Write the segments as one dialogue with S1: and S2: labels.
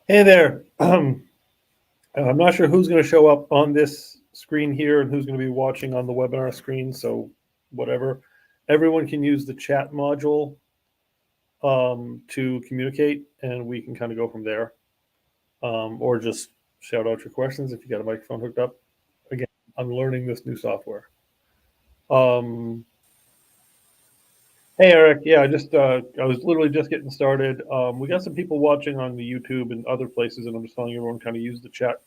S1: Hey there. I'm not sure who's going to show up on this screen here and who's going to be watching on the webinar screen. So whatever, everyone can use the chat module to communicate, and we can kind of go from there, or just shout out your questions if you got a microphone hooked up. Again, I'm learning this new software. Um, Hey Eric, yeah, I was literally just getting started. We got some people watching on the YouTube and other places, and I'm just telling everyone kind of use the chat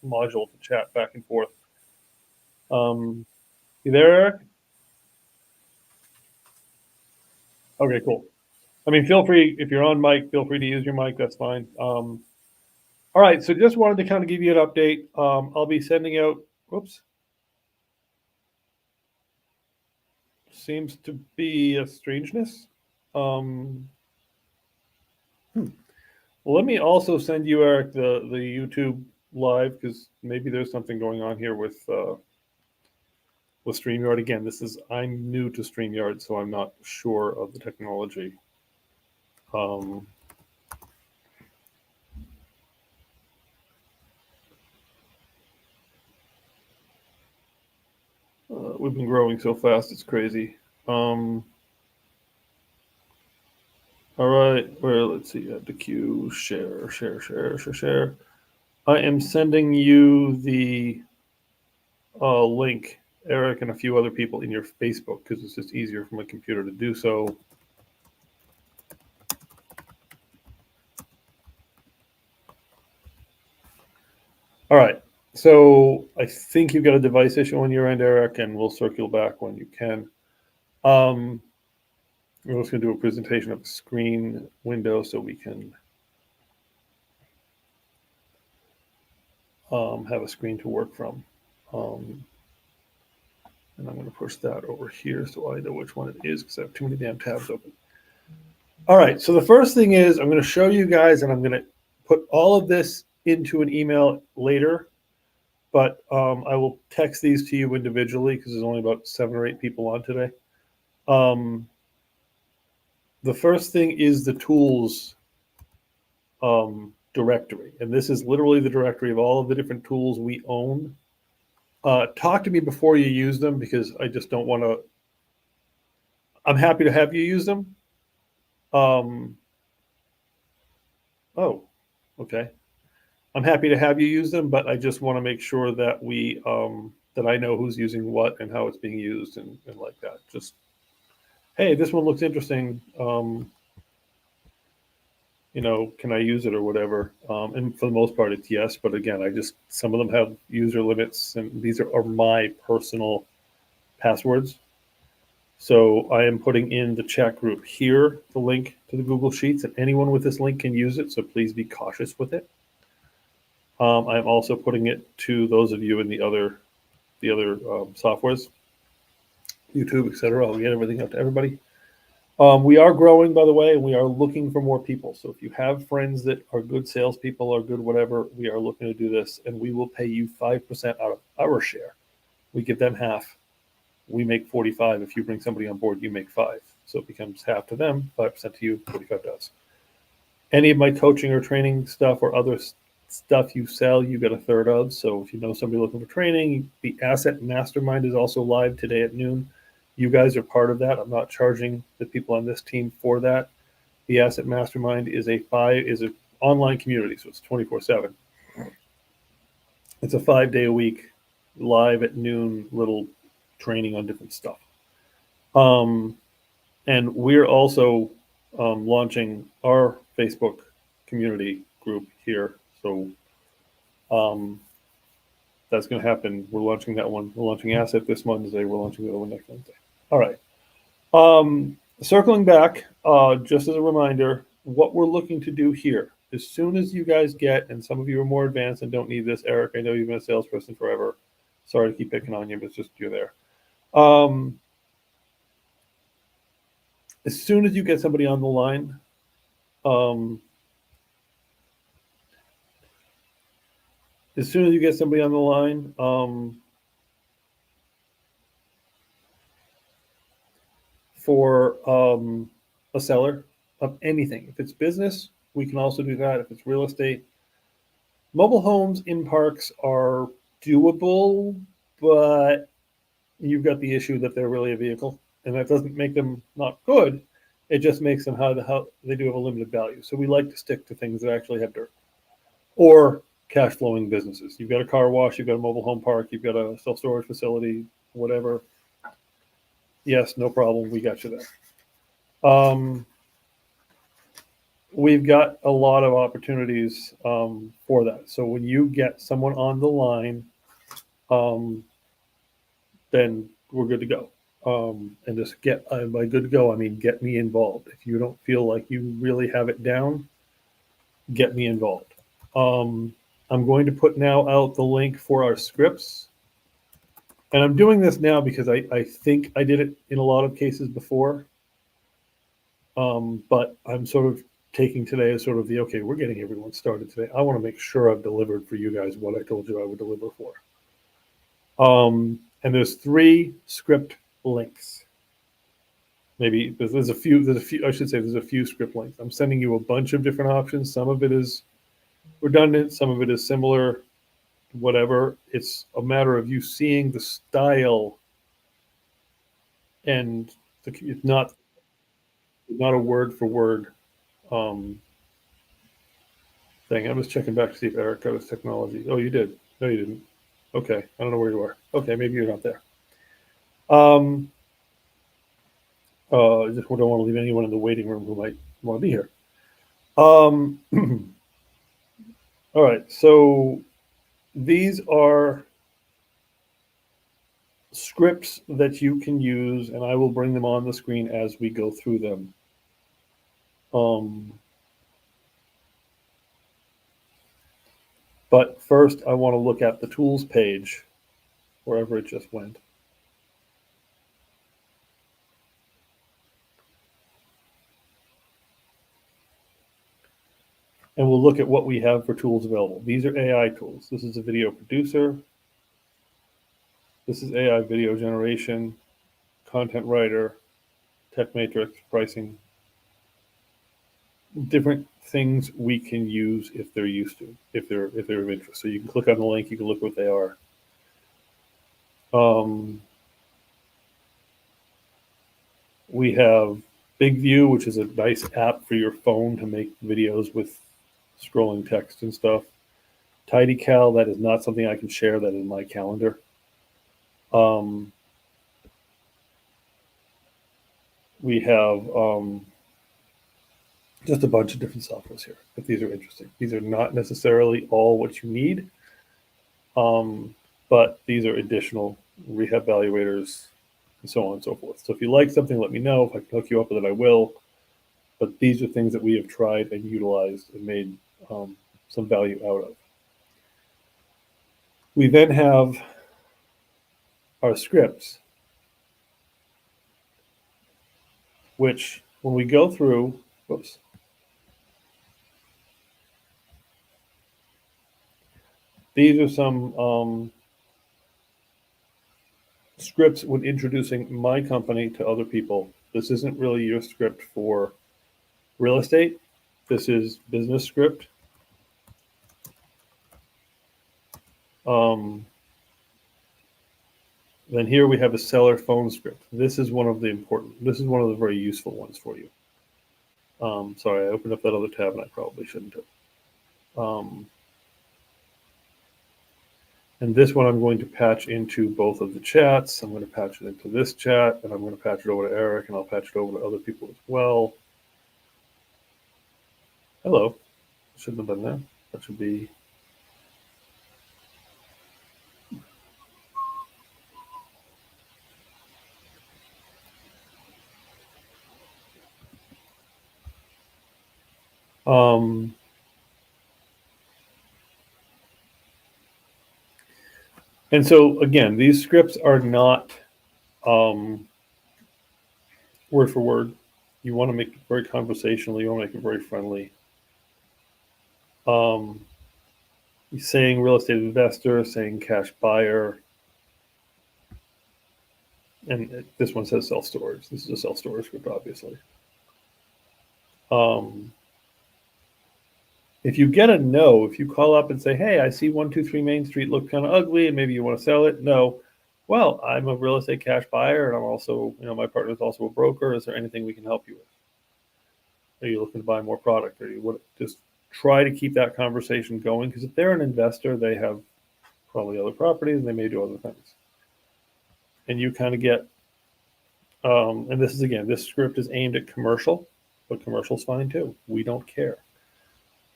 S1: module to chat back and forth. Um, you there, Eric? Okay, cool. I mean, feel free if you're on mic, feel free to use your mic. That's fine. All right, so just wanted to kind of give you an update. I'll be sending out. Whoops, seems to be a strangeness. Um, Well, let me also send you, Eric, the YouTube live because maybe there's something going on here with StreamYard. Again, I'm new to StreamYard, so I'm not sure of the technology. Um, we've been growing so fast, it's crazy. All right, well, let's see. Add the queue, share. I am sending you the link, Eric, and a few other people in your Facebook because it's just easier for my computer to do so. All right. So I think you've got a device issue on your end, Eric, and we'll circle back when you can. We're just going to do a presentation of the screen window so we can have a screen to work from. And I'm going to push that over here so I know which one it is because I have too many damn tabs open. All right. So the first thing is I'm going to show you guys, and I'm going to put all of this into an email later. But I will text these to you individually because there's only about 7 or 8 people on today. The first thing is the tools directory. And this is literally the directory of all of the different tools we own. Talk to me before you use them because I just don't want to. I'm happy to have you use them. Oh, okay. I'm happy to have you use them, but I just want to make sure that that I know who's using what and how it's being used and like that. Just, hey, this one looks interesting. Can I use it or whatever? And for the most part, it's yes. But again, some of them have user limits, and these are my personal passwords. So I am putting in the chat group here the link to the Google Sheets, and anyone with this link can use it. So please be cautious with it. I'm also putting it to those of you in the other softwares, YouTube, etc. I'll get everything out to everybody. We are growing, by the way, and we are looking for more people. So if you have friends that are good salespeople or good whatever, we are looking to do this, and we will pay you 5% out of our share. We give them half. We make 45. If you bring somebody on board, you make 5. So it becomes half to them, 5% to you, 45 to us. Any of my coaching or training stuff or other stuff you sell, you get a third of. So if you know somebody looking for training, the Asset Mastermind is also live today at noon. You guys are part of that. I'm not charging the people on this team for that. The Asset Mastermind is an online community, so it's 24/7. It's a 5-day a week, live at noon, little training on different stuff. And we're also launching our Facebook community group here. So that's going to happen. We're launching that one. We're launching Asset this Wednesday. We're launching the other one next Wednesday. All right. Circling back, just as a reminder, what we're looking to do here, as soon as you guys get, and some of you are more advanced and don't need this, Eric, I know you've been a salesperson forever. Sorry to keep picking on you, but it's just you're there. As soon as you get somebody on the line, for a seller of anything. If it's business, we can also do that. If it's real estate, Mobile homes in parks are doable, but you've got the issue that they're really a vehicle, and that doesn't make them not good. It just makes them how they do have a limited value. So we like to stick to things that actually have dirt or cash flowing businesses. You've got a car wash, you've got a mobile home park, you've got a self storage facility, whatever. Yes, no problem. We got you there. We've got a lot of opportunities for that. So when you get someone on the line, um, then we're good to go. And just by good to go, I mean get me involved. If you don't feel like you really have it down, get me involved. I'm going to put now out the link for our scripts. And I'm doing this now because I think I did it in a lot of cases before. But I'm sort of taking today as sort of the, okay, we're getting everyone started today. I want to make sure I've delivered for you guys what I told you I would deliver for. And there's 3 script links. Maybe there's a few, I should say there's a few script links. I'm sending you a bunch of different options. Some of it is redundant, some of it is similar, whatever. It's a matter of you seeing the style, and it's not a word for word thing. I'm just checking back to see if Eric got his technology. Oh, you did. No, you didn't. Okay, I don't know where you are. Okay, maybe you're not there. I just don't want to leave anyone in the waiting room who might want to be here. All right, so these are scripts that you can use, and I will bring them on the screen as we go through them. But first, I want to look at the tools page, wherever it just went. And we'll look at what we have for tools available. These are AI tools. This is a video producer. This is AI video generation, content writer, tech matrix, pricing. Different things we can use if they're used to, if they're of interest. So you can click on the link, you can look what they are. We have Big View, which is a nice app for your phone to make videos with scrolling text and stuff. TidyCal, that is not something I can share. That is my calendar. We have just a bunch of different softwares here, if these are interesting. These are not necessarily all what you need, but these are additional rehab evaluators and so on and so forth. So if you like something, let me know. If I can hook you up with it, I will. But these are things that we have tried and utilized and made some value out of. We then have our scripts, which when we go through, whoops, these are some scripts when introducing my company to other people. This isn't really your script for real estate. This is business script. Then here we have a seller phone script. This is one of the very useful ones for you. Sorry, I opened up that other tab and I probably shouldn't have. And this one I'm going to patch into both of the chats. I'm going to patch it into this chat, and I'm going to patch it over to Eric, and I'll patch it over to other people as well. Hello. Shouldn't have been there. That should be. And so again, these scripts are not word for word. You want to make it very conversational. You want to make it very friendly. Saying real estate investor, saying cash buyer, and this one says self-storage. This is a self-storage script, obviously. If you get a no, if you call up and say, hey, I see 123 Main Street look kind of ugly and maybe you want to sell it. No. Well, I'm a real estate cash buyer and I'm also, my partner is also a broker. Is there anything we can help you with? Are you looking to buy more product? Are you what? Just try to keep that conversation going, because if they're an investor, they have probably other properties and they may do other things. And you kind of get, and this is again, this script is aimed at commercial, but commercial's fine too. We don't care.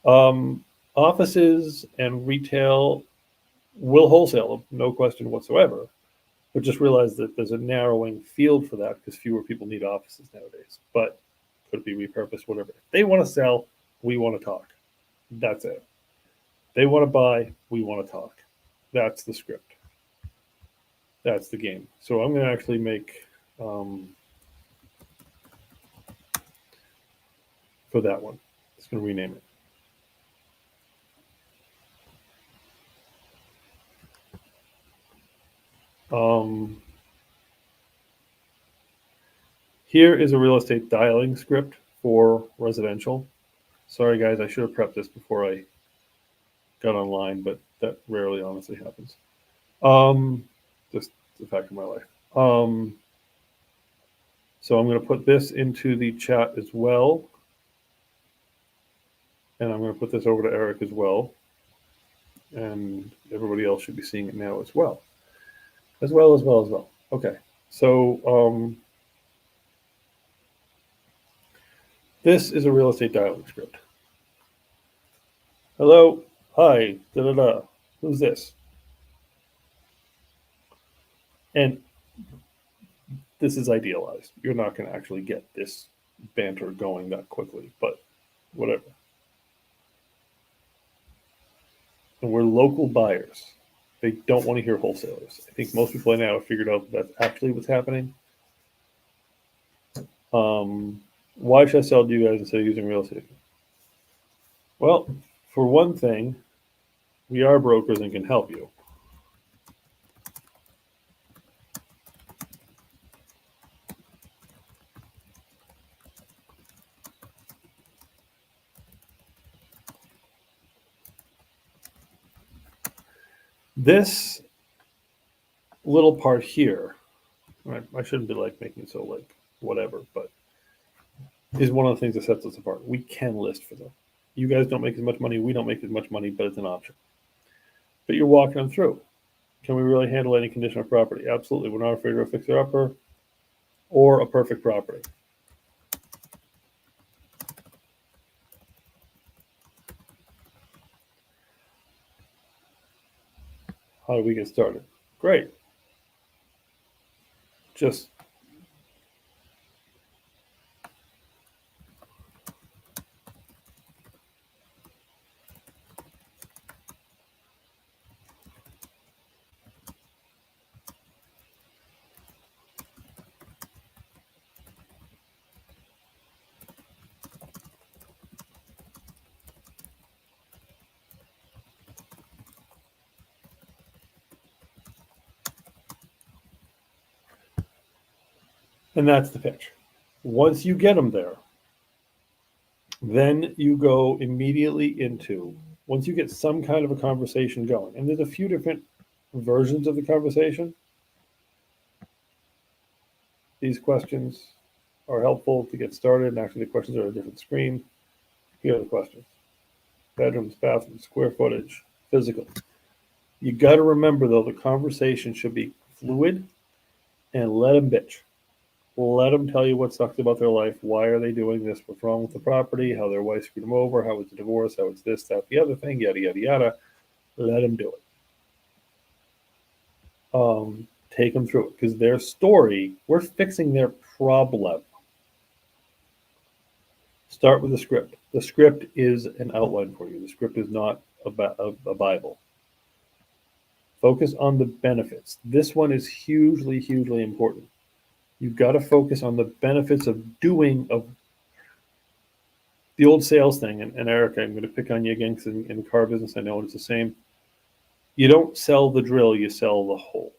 S1: Offices and retail will wholesale, no question whatsoever. But just realize that there's a narrowing field for that because fewer people need offices nowadays. But could be repurposed, whatever. If they want to sell, we want to talk. That's it. They want to buy, we want to talk. That's the script. That's the game. So I'm going to actually make, for that one, just going to rename it. Here is a real estate dialing script for residential. Sorry, guys, I should have prepped this before I got online, but that rarely honestly happens. Just the fact of my life. So I'm going to put this into the chat as well. And I'm going to put this over to Eric as well. And everybody else should be seeing it now as well. As well. Okay. So this is a real estate dialing script. Hello. Hi. Da-da-da. Who's this? And this is idealized. You're not going to actually get this banter going that quickly, but whatever. And we're local buyers. They don't want to hear wholesalers. I think most people now have figured out that's actually what's happening. Why should I sell to you guys instead of using real estate? Well, for one thing, we are brokers and can help you. This little part here, I shouldn't be like making it so like whatever, but is one of the things that sets us apart. We can list for them. You guys don't make as much money, we don't make as much money, but it's an option. But you're walking them through. Can we really handle any condition of property? Absolutely. We're not afraid of a fixer-upper or a perfect property. How do we get started? Great. Just and that's the pitch. Once you get them there, then you go immediately into, once you get some kind of a conversation going, and there's a few different versions of the conversation. These questions are helpful to get started, and actually the questions are a different screen. Here are the questions. Bedrooms, bathrooms, square footage, physical. You got to remember, though, the conversation should be fluid, and let them bitch. Let them tell you what sucks about their life. Why are they doing this? What's wrong with the property? How their wife screwed them over? How it's a divorce? How it's this, that, the other thing, yada, yada, yada. Let them do it. Take them through it, because their story, we're fixing their problem. Start with the script. The script is an outline for you. The script is not a Bible. Focus on the benefits. This one is hugely, hugely important. You've got to focus on the benefits of doing of the old sales thing. And Eric, I'm going to pick on you again, because in the car business, I know it's the same. You don't sell the drill, you sell the hole.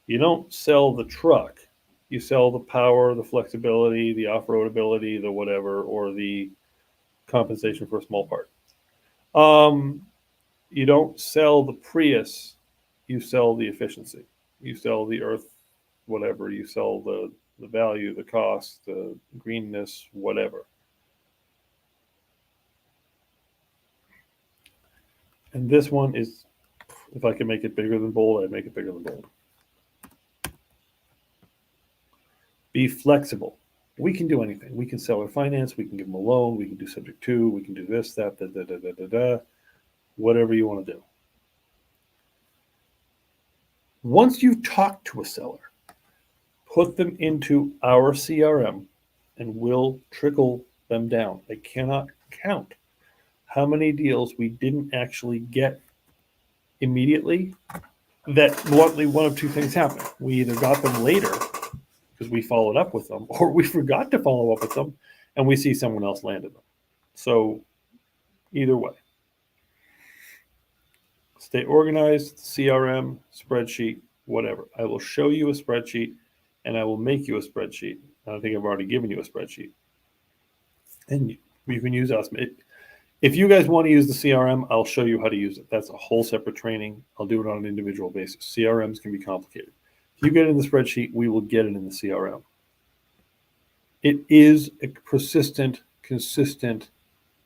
S1: You don't sell the truck, you sell the power, the flexibility, the off-road ability, the whatever, or the compensation for a small part. You don't sell the Prius, you sell the efficiency. You sell the earth, whatever. You sell the value, the cost, the greenness, whatever. And this one is, if I can make it bigger than bold, I'd make it bigger than bold. Be flexible. We can do anything. We can sell our finance. We can give them a loan. We can do subject to. We can do this, that, whatever you want to do. Once you've talked to a seller, put them into our CRM and we'll trickle them down. I cannot count how many deals we didn't actually get immediately that one of two things happened. We either got them later because we followed up with them, or we forgot to follow up with them and we see someone else landed them. So either way, stay organized, CRM, spreadsheet, whatever. I will show you a spreadsheet and I will make you a spreadsheet. I think I've already given you a spreadsheet. And you can use us. If you guys want to use the CRM, I'll show you how to use it. That's a whole separate training. I'll do it on an individual basis. CRMs can be complicated. If you get it in the spreadsheet, we will get it in the CRM. It is a persistent, consistent,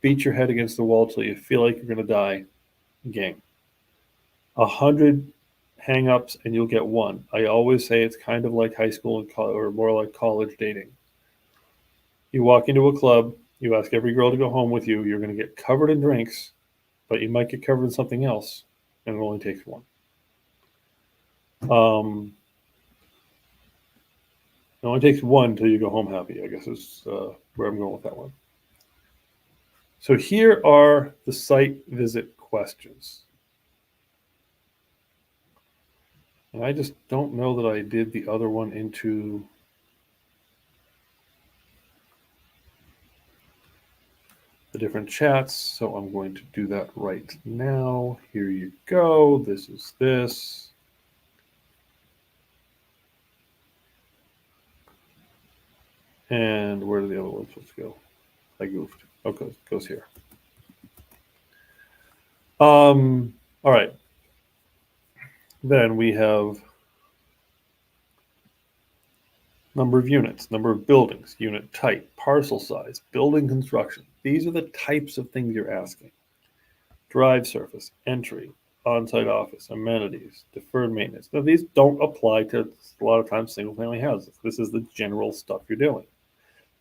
S1: beat your head against the wall till you feel like you're going to die game. 100 hang-ups and you'll get one. I always say it's kind of like high school and or more like college dating. You walk into a club, you ask every girl to go home with you, you're going to get covered in drinks, but you might get covered in something else, and it only takes one. It only takes one until you go home happy, I guess is where I'm going with that one. So here are the site visit questions. And I just don't know that I did the other one into the different chats, so I'm going to do that right now. Here you go. This is this. And where are the other ones supposed to go? I goofed. Okay, it goes here. All right. Then we have number of units, number of buildings, unit type, parcel size, building construction. These are the types of things you're asking. Drive surface, entry, on-site office, amenities, deferred maintenance. Now, these don't apply to a lot of times single-family houses. This is the general stuff you're doing.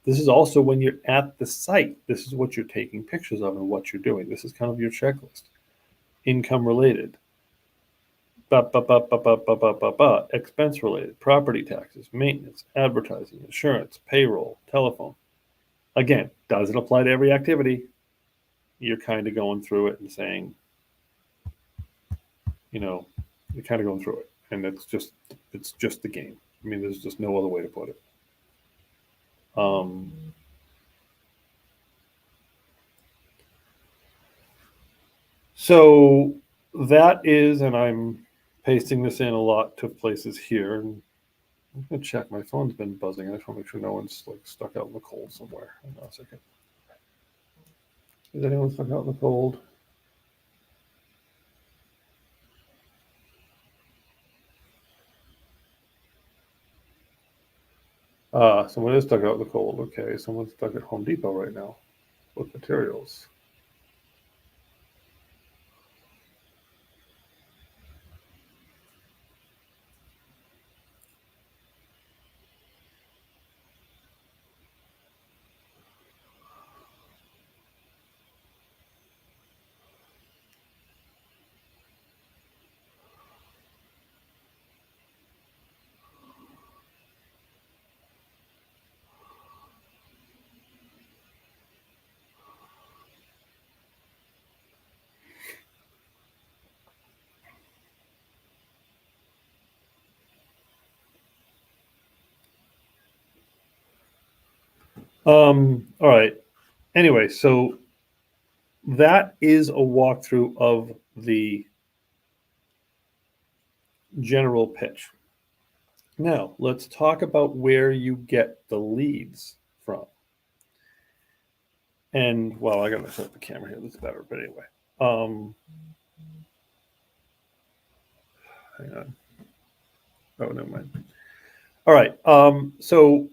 S1: This is also when you're at the site. This is what you're taking pictures of and what you're doing. This is kind of your checklist. Income related. Expense related, property taxes, maintenance, advertising, insurance, payroll, telephone. Again, doesn't apply to every activity. You're kind of going through it and saying, you're kind of going through it. And it's just the game. I mean, there's just no other way to put it. So that is, and I'm pasting this in a lot to places here. And I'm going to check. My phone's been buzzing. I just want to make sure no one's stuck out in the cold somewhere. Hang on a second. Is anyone stuck out in the cold? Someone is stuck out in the cold. Okay, someone's stuck at Home Depot right now with materials. All right. Anyway, so that is a walkthrough of the general pitch. Now, let's talk about where you get the leads from. And well, I gotta set up the camera here. That's better. But anyway, hang on. Oh, never mind. All right. So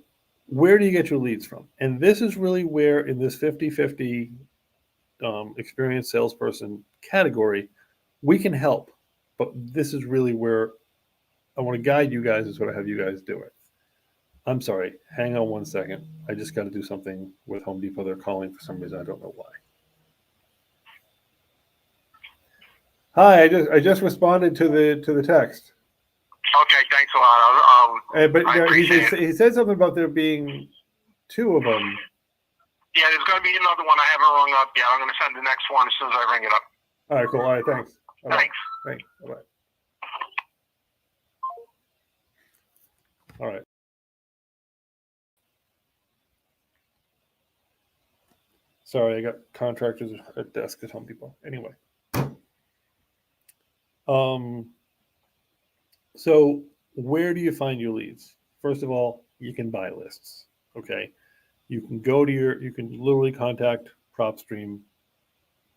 S1: where do you get your leads from? And this is really where, in this 50-50 experienced salesperson category, we can help. But this is really where I want to guide you guys and sort of have you guys do it. I'm sorry. Hang on one second. I just got to do something with Home Depot. They're calling for some reason. I don't know why. Hi. I just responded to the text.
S2: Okay, thanks a lot.
S1: But
S2: I appreciate it.
S1: he said something about there being two of them.
S2: Yeah, there's going to be another one. I haven't rung up yet. I'm going to send the next one as soon as I ring it up.
S1: All right, cool. All right, thanks. Bye-bye.
S2: Thanks.
S1: Thanks. Bye-bye. All right. Sorry, I got contractors at desk at Home Depot. Anyway. So where do you find your leads? First of all, you can buy lists. Okay. You can you can literally contact PropStream,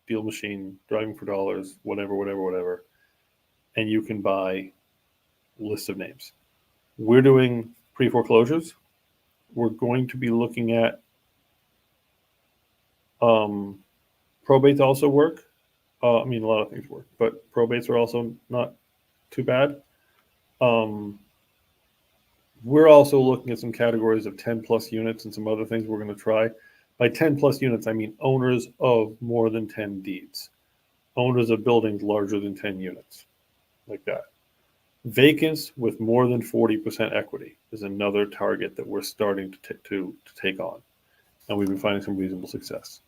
S1: Deal Machine, Driving for Dollars, whatever, and you can buy lists of names. We're doing pre-foreclosures. We're going to be looking at probates also work. I mean, a lot of things work, but probates are also not too bad. We're also looking at some categories of 10 plus units and some other things we're going to try. By 10 plus units, I mean owners of more than 10 deeds, owners of buildings larger than 10 units, like that. Vacants with more than 40% equity is another target that we're starting to take on, and we've been finding some reasonable success.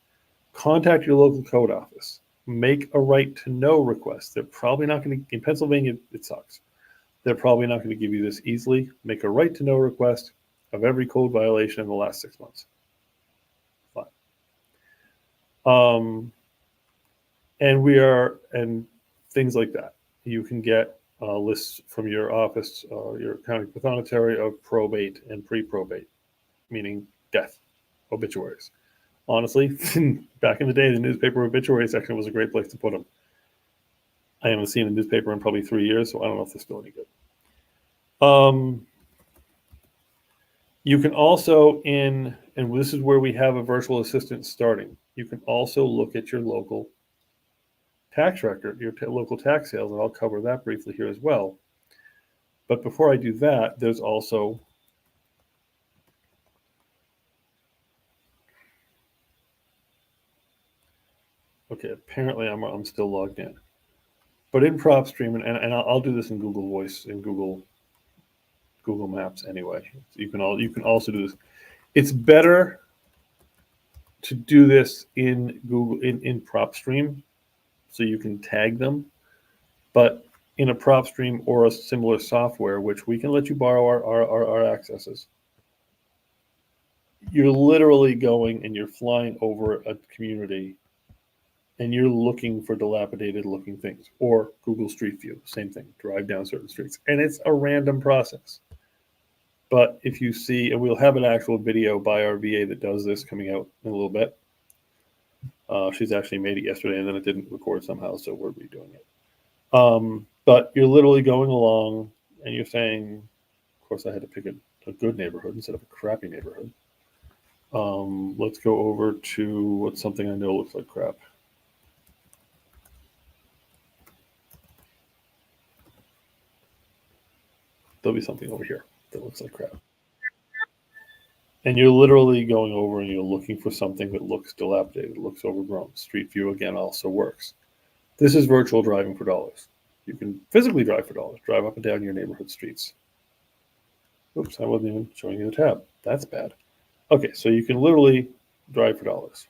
S1: Contact your local code office. Make a right to know request. They're probably not going to, in Pennsylvania, it sucks. They're probably not going to give you this easily. Make a right to know request of every code violation in the last 6 months. Fine. And things like that. You can get lists from your office, your county pathonetary of probate and pre-probate, meaning death, obituaries. Honestly, back in the day, the newspaper obituary section was a great place to put them. I haven't seen a newspaper in probably 3 years, so I don't know if they're still any good. You can also and this is where we have a virtual assistant starting. You can also look at your local tax record, your local tax sales, and I'll cover that briefly here as well. But before I do that, there's also okay. Apparently, I'm still logged in, but in PropStream, and I'll do this in Google Voice and Google Maps anyway. You can also do this. It's better to do this in Google in PropStream, so you can tag them. But in a PropStream or a similar software, which we can let you borrow our accesses, you're literally going and you're flying over a community and you're looking for dilapidated looking things, or Google Street View, same thing, drive down certain streets. And it's a random process. But if you see, and we'll have an actual video by our VA that does this coming out in a little bit. She's actually made it yesterday and then it didn't record somehow, so we're redoing it. But you're literally going along and you're saying, of course, I had to pick a good neighborhood instead of a crappy neighborhood. Let's go over to what's something I know looks like crap. There'll be something over here that looks like crap. And you're literally going over and you're looking for something that looks dilapidated, looks overgrown. Street View, again, also works. This is virtual driving for dollars. You can physically drive for dollars, drive up and down your neighborhood streets. Oops, I wasn't even showing you the tab. That's bad. Okay, so you can literally drive for dollars.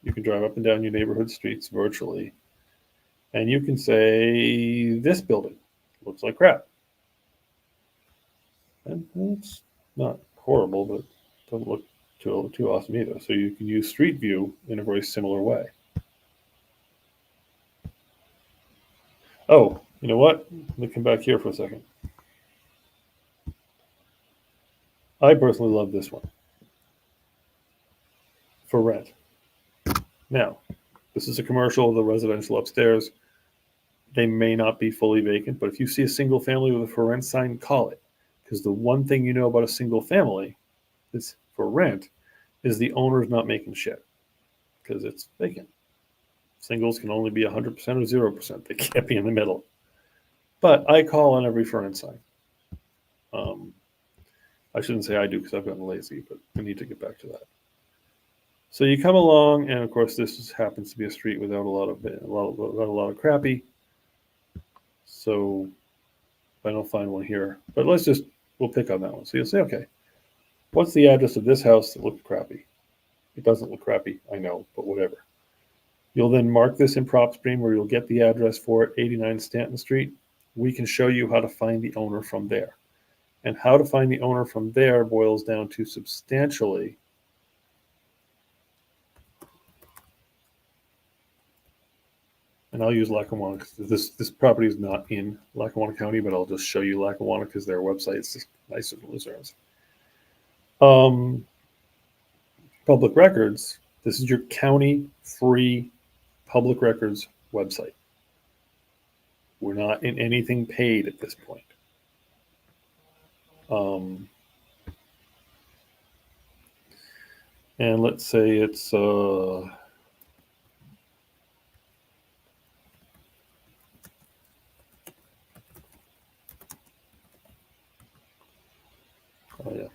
S1: You can drive up and down your neighborhood streets virtually. And you can say, this building looks like crap. And it's not horrible, but it doesn't look too awesome either. So you can use Street View in a very similar way. Oh, you know what? Let me come back here for a second. I personally love this one for rent. Now, this is a commercial, the residential upstairs. They may not be fully vacant, but if you see a single family with a for rent sign, call it. Because the one thing you know about a single family is for rent is the owner's not making shit because it's vacant. Singles can only be 100% or 0%. They can't be in the middle. But I call on every for rent sign. I shouldn't say I do because I've gotten lazy, but I need to get back to that. So you come along, and of course, happens to be a street without a lot of crappy. So I don't find one here, but we'll pick on that one. So you'll say, okay, what's the address of this house that looks crappy? It doesn't look crappy, I know, but whatever. You'll then mark this in PropStream where you'll get the address for it, 89 Stanton Street. We can show you how to find the owner from there. And how to find the owner from there boils down to substantially and I'll use Lackawanna because this property is not in Lackawanna County, but I'll just show you Lackawanna because their website's just nicer than Luzerne's. Public records. This is your county free public records website. We're not in anything paid at this point. And let's say it's oh yeah, it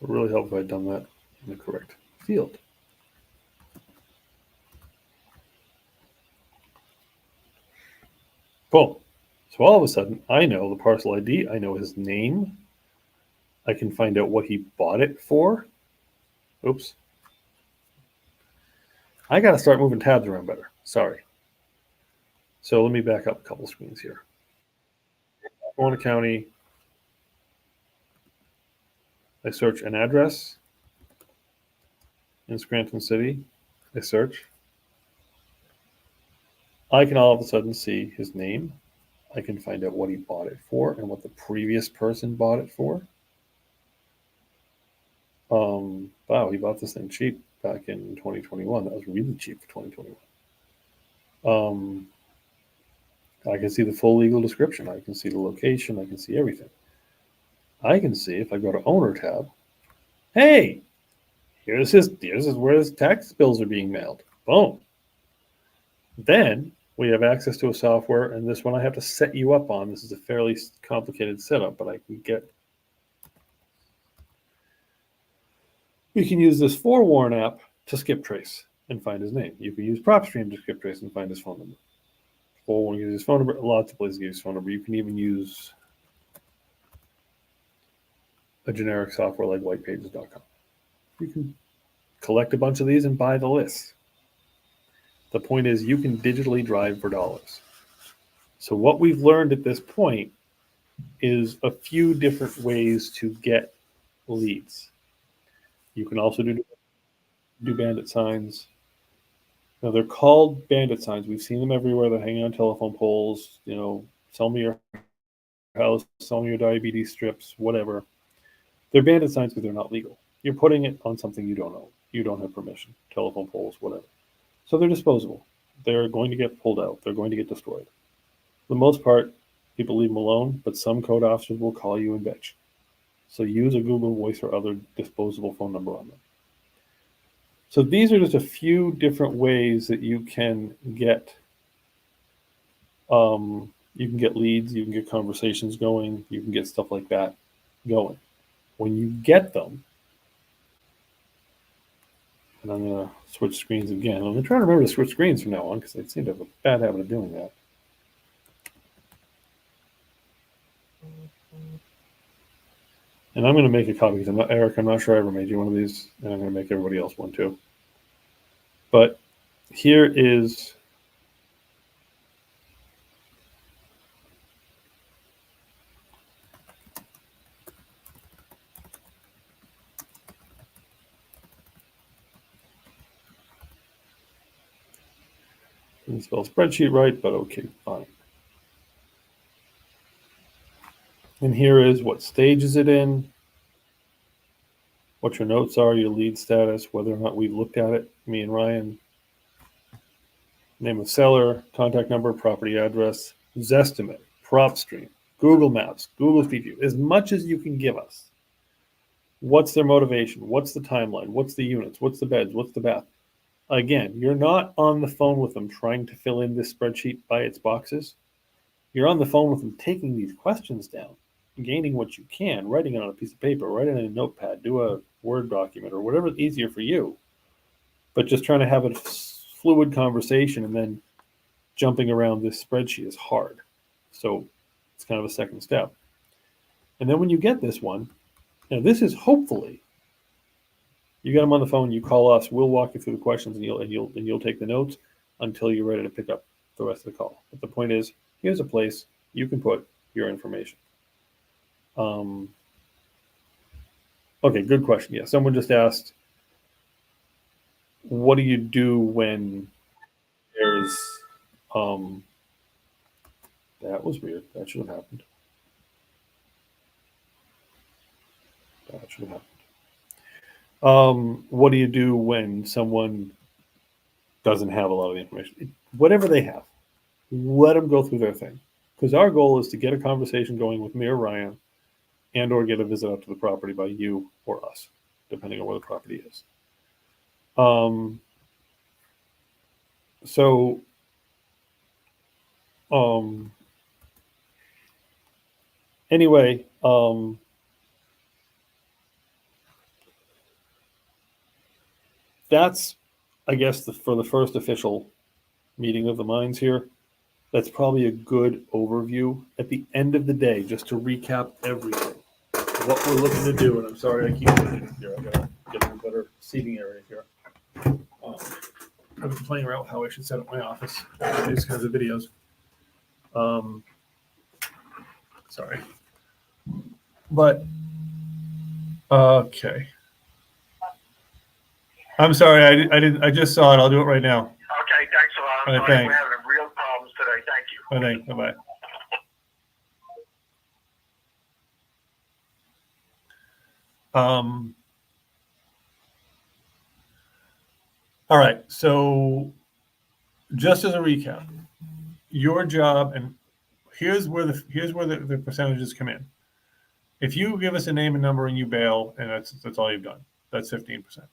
S1: would really help if I'd done that in the correct field. Cool. So all of a sudden, I know the parcel ID. I know his name. I can find out what he bought it for. Oops. I got to start moving tabs around better. Sorry. So let me back up a couple screens here. Lackawanna County. I search an address in Scranton City. I search. I can all of a sudden see his name. I can find out what he bought it for and what the previous person bought it for. Wow, he bought this thing cheap back in 2021. That was really cheap for 2021. I can see the full legal description. I can see the location. I can see everything. I can see if I go to owner tab, hey, here's where his tax bills are being mailed. Boom. Then we have access to a software, and this one I have to set you up on. This is a fairly complicated setup, but we can use this Forewarn app to skip trace and find his name. You can use PropStream to skip trace and find his phone number. Forewarn gives his phone number. Lots of places give his phone number. You can even use a generic software like whitepages.com. You can collect a bunch of these and buy the list. The point is you can digitally drive for dollars. So what we've learned at this point is a few different ways to get leads. You can also do bandit signs. Now they're called bandit signs. We've seen them everywhere. They're hanging on telephone poles. Sell me your house, sell me your diabetes strips, whatever. They're bandit signs because they're not legal. You're putting it on something you don't own. You don't have permission. Telephone poles, whatever. So they're disposable. They're going to get pulled out. They're going to get destroyed. For the most part, people leave them alone, but some code officers will call you and bitch. So use a Google Voice or other disposable phone number on them. So these are just a few different ways that you can get leads, you can get conversations going, you can get stuff like that going. When you get them, and I'm going to switch screens again. I'm going to try to remember to switch screens from now on because I seem to have a bad habit of doing that. And I'm going to make a copy because Eric, I'm not sure I ever made you one of these, and I'm going to make everybody else one too. But here is didn't spell spreadsheet right, but okay, fine. And here is what stage is it in, what your notes are, your lead status, whether or not we've looked at it, me and Ryan. name of seller, contact number, property address, Zestimate, PropStream, Google Maps, Google Street View, as much as you can give us. What's their motivation? What's the timeline? What's the units? What's the beds? What's the bath? Again, you're not on the phone with them trying to fill in this spreadsheet by its boxes. You're on the phone with them taking these questions down, gaining what you can, writing it on a piece of paper, writing it in a notepad, do a Word document or whatever's easier for you. But just trying to have a fluid conversation and then jumping around this spreadsheet is hard. So it's kind of a second step. And then when you get this one, now this is hopefully you get them on the phone, you call us, we'll walk you through the questions and you'll take the notes until you're ready to pick up the rest of the call. But the point is, here's a place you can put your information. Okay, good question. Yeah, someone just asked, what do you do when there's that was weird. That should have happened. That should have happened. What do you do when someone doesn't have a lot of the information? Whatever they have, let them go through their thing. Because our goal is to get a conversation going with me or Ryan and or get a visit out to the property by you or us, depending on where the property is. Anyway, that's, I guess, for the first official meeting of the minds here. That's probably a good overview. At the end of the day, just to recap everything, what we're looking to do, and I'm sorry I keep looking here. I gotta get a better seating area here. I've been playing around with how I should set up my office. These kinds of videos. Sorry. But, okay. I'm sorry, I just saw it. I'll do it right now.
S2: Okay, thanks a lot. I'm sorry, we're having real problems today. Thank you.
S1: Thanks. Bye-bye. All right, so just as a recap, your job, and here's where the percentages come in. If you give us a name and number and you bail, and that's all you've done, that's 15%.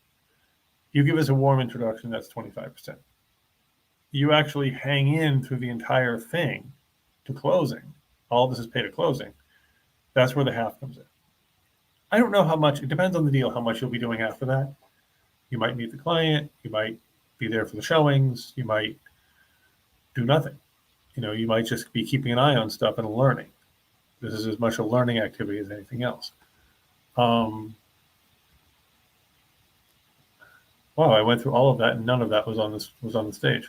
S1: You give us a warm introduction, that's 25%. You actually hang in through the entire thing to closing. All this is paid at closing. That's where the half comes in. I don't know how much, it depends on the deal, how much you'll be doing after that. You might meet the client, you might be there for the showings, you might do nothing. You might just be keeping an eye on stuff and learning. This is as much a learning activity as anything else. Wow, I went through all of that and none of that was on the stage.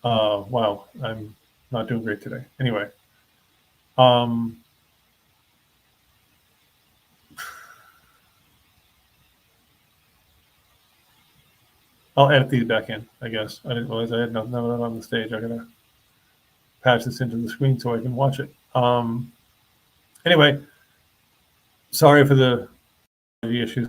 S1: Wow, I'm not doing great today. Anyway, I'll edit these back in, I guess. I didn't realize I had none of that on the stage. I gotta patch this into the screen so I can watch it. Anyway, sorry for the issues.